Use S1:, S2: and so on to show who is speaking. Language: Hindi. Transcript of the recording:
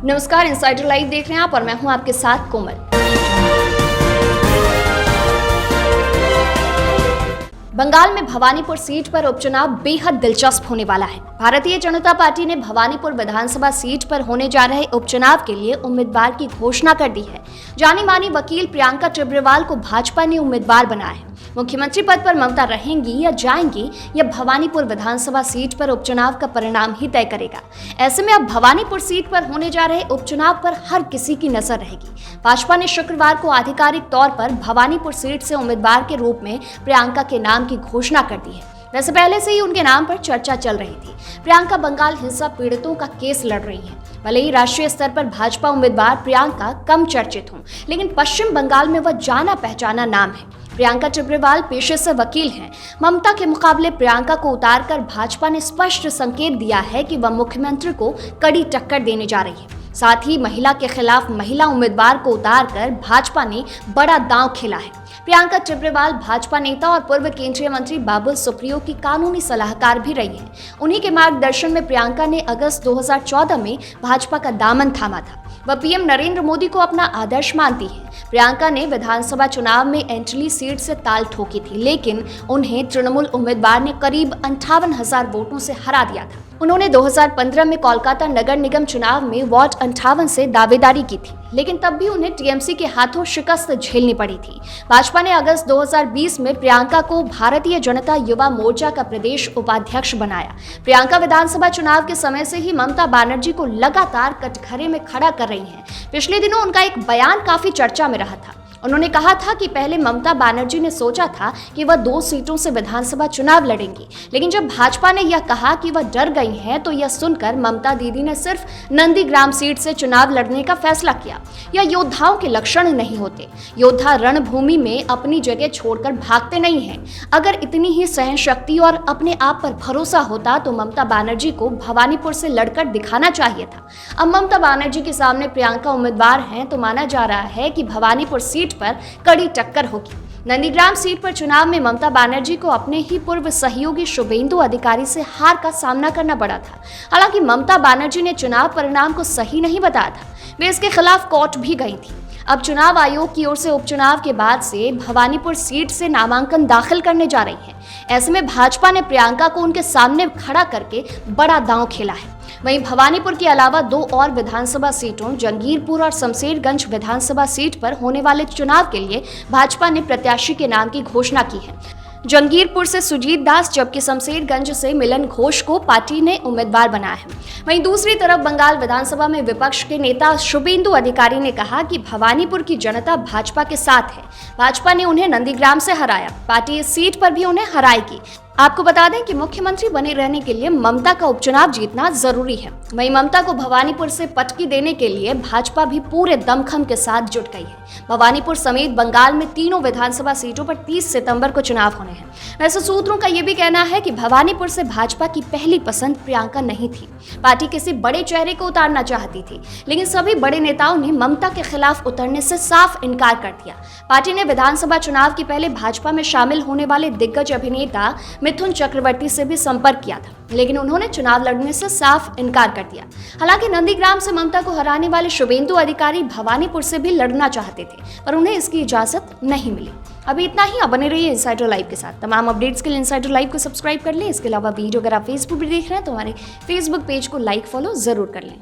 S1: नमस्कार, इनसाइडर लाइव देख रहे हैं आप और मैं हूं आपके साथ कोमल। बंगाल में भवानीपुर सीट पर उपचुनाव बेहद दिलचस्प होने वाला है। भारतीय जनता पार्टी ने भवानीपुर विधानसभा सीट पर होने जा रहे उपचुनाव के लिए उम्मीदवार की घोषणा कर दी है। जानी मानी वकील प्रियंका टिब्रेवाल को भाजपा ने उम्मीदवार बनाया है। मुख्यमंत्री पद पर ममता रहेंगी या जाएंगी, यह भवानीपुर विधानसभा सीट पर उपचुनाव का परिणाम ही तय करेगा। ऐसे में अब भवानीपुर सीट पर होने जा रहे उपचुनाव पर हर किसी की नजर रहेगी। भाजपा ने शुक्रवार को आधिकारिक तौर पर भवानीपुर सीट से उम्मीदवार के रूप में प्रियंका के नाम की घोषणा कर दी है। वैसे पहले से ही उनके नाम पर चर्चा चल रही थी। प्रियंका बंगाल हिंसा पीड़ितों का केस लड़ रही हैं। भले ही राष्ट्रीय स्तर पर भाजपा उम्मीदवार प्रियंका कम चर्चित हों, लेकिन पश्चिम बंगाल में वह जाना पहचाना नाम है। प्रियंका टिब्रेवाल पेशे से वकील हैं। ममता के मुकाबले प्रियंका को उतारकर भाजपा ने स्पष्ट संकेत दिया है कि वह मुख्यमंत्री को कड़ी टक्कर देने जा रही है। साथ ही महिला के खिलाफ महिला उम्मीदवार को उतारकर भाजपा ने बड़ा दांव खेला है। प्रियंका टिब्रेवाल भाजपा नेता और पूर्व केंद्रीय मंत्री बाबुल सुप्रियो की कानूनी सलाहकार भी रही हैं। उन्हीं के मार्गदर्शन में प्रियंका ने अगस्त 2014 में भाजपा का दामन थामा था। वह पीएम नरेंद्र मोदी को अपना आदर्श मानती है। प्रियंका ने विधानसभा चुनाव में एंटली सीट से ताल ठोकी थी, लेकिन उन्हें तृणमूल उम्मीदवार ने करीब 58,000 वोटों से हरा दिया था। उन्होंने 2015 में कोलकाता नगर निगम चुनाव में वार्ड 58 से दावेदारी की थी, लेकिन तब भी उन्हें टीएमसी के हाथों शिकस्त झेलनी पड़ी थी। भाजपा ने अगस्त 2020 में प्रियंका को भारतीय जनता युवा मोर्चा का प्रदेश उपाध्यक्ष बनाया। प्रियंका विधानसभा चुनाव के समय से ही ममता बनर्जी को लगातार कटघरे में खड़ा कर रही हैं। पिछले दिनों उनका एक बयान काफी चर्चा में रहा था। उन्होंने कहा था कि पहले ममता बनर्जी ने सोचा था कि वह 2 सीटों से विधानसभा चुनाव लड़ेंगी, लेकिन जब भाजपा ने यह कहा कि वह डर गई हैं, तो यह सुनकर ममता दीदी ने सिर्फ नंदीग्राम सीट से चुनाव लड़ने का फैसला किया। यह योद्धाओं के लक्षण नहीं होते। योद्धा रणभूमि में अपनी जगह छोड़कर भागते नहीं हैं। अगर इतनी ही सहन शक्ति और अपने आप पर भरोसा होता तो ममता बनर्जी को भवानीपुर से लड़कर दिखाना चाहिए था। अब ममता बनर्जी के सामने प्रियंका उम्मीदवार हैं, तो माना जा रहा है कि भवानीपुर सीट पर कड़ी टक्कर होगी। नंदीग्राम सीट पर चुनाव में ममता बनर्जी को अपने ही पूर्व सहयोगी शुभेंदु अधिकारी से हार का सामना करना पड़ा था। हालांकि ममता बनर्जी ने चुनाव परिणाम को सही नहीं बताया था। वे इसके खिलाफ कोर्ट भी गई थी। अब चुनाव आयोग की ओर से उपचुनाव के बाद से भवानीपुर सीट से नामांकन दाखिल करने जा रही है। ऐसे में भाजपा ने प्रियंका को उनके सामने खड़ा करके बड़ा दांव खेला है। वहीं भवानीपुर के अलावा 2 और विधानसभा सीटों जंगीरपुर और शमशेरगंज विधानसभा सीट पर होने वाले चुनाव के लिए भाजपा ने प्रत्याशी के नाम की घोषणा की है। जंगीरपुर से सुजीत दास, जबकि शमशेरगंज से मिलन घोष को पार्टी ने उम्मीदवार बनाया है। वहीं दूसरी तरफ बंगाल विधानसभा में विपक्ष के नेता शुभेंदु अधिकारी ने कहा कि भवानीपुर की जनता भाजपा के साथ है। भाजपा ने उन्हें नंदीग्राम से हराया, पार्टी इस सीट पर भी उन्हें हराएगी। आपको बता दें कि मुख्यमंत्री बने रहने के लिए ममता का उपचुनाव जीतना जरूरी है। वहीं ममता को भवानीपुर से पटकी देने के लिए भाजपा भी पूरे दमखम के साथ जुट गई है। भवानीपुर समेत बंगाल में तीनों विधानसभा सीटों पर 30 सितंबर को चुनाव होने हैं। वैसे सूत्रों का यह भी कहना है कि भवानीपुर से भाजपा की पहली पसंद प्रियंका नहीं थी। पार्टी किसी बड़े चेहरे को उतारना चाहती थी, लेकिन सभी बड़े नेताओं ने ममता के खिलाफ उतरने से साफ इनकार कर दिया। पार्टी ने विधानसभा चुनाव के पहले भाजपा में शामिल होने वाले दिग्गज अभिनेता मिथुन चक्रवर्ती से भी संपर्क किया था, लेकिन उन्होंने चुनाव लड़ने से साफ इनकार कर दिया। हालांकि नंदीग्राम से ममता को हराने वाले शुभेंदु अधिकारी भवानीपुर से भी लड़ना चाहते थे, पर उन्हें इसकी इजाजत नहीं मिली। अभी इतना ही। आप बने रहिए इनसाइडर लाइव के साथ। तमाम अपडेट्स के लिए इनसाइडर लाइव को सब्सक्राइब कर लें। इसके अलावा वीडियो अगर आप फेसबुक पर देख रहे हैं तो हमारे फेसबुक पेज को लाइक फॉलो जरूर कर लें।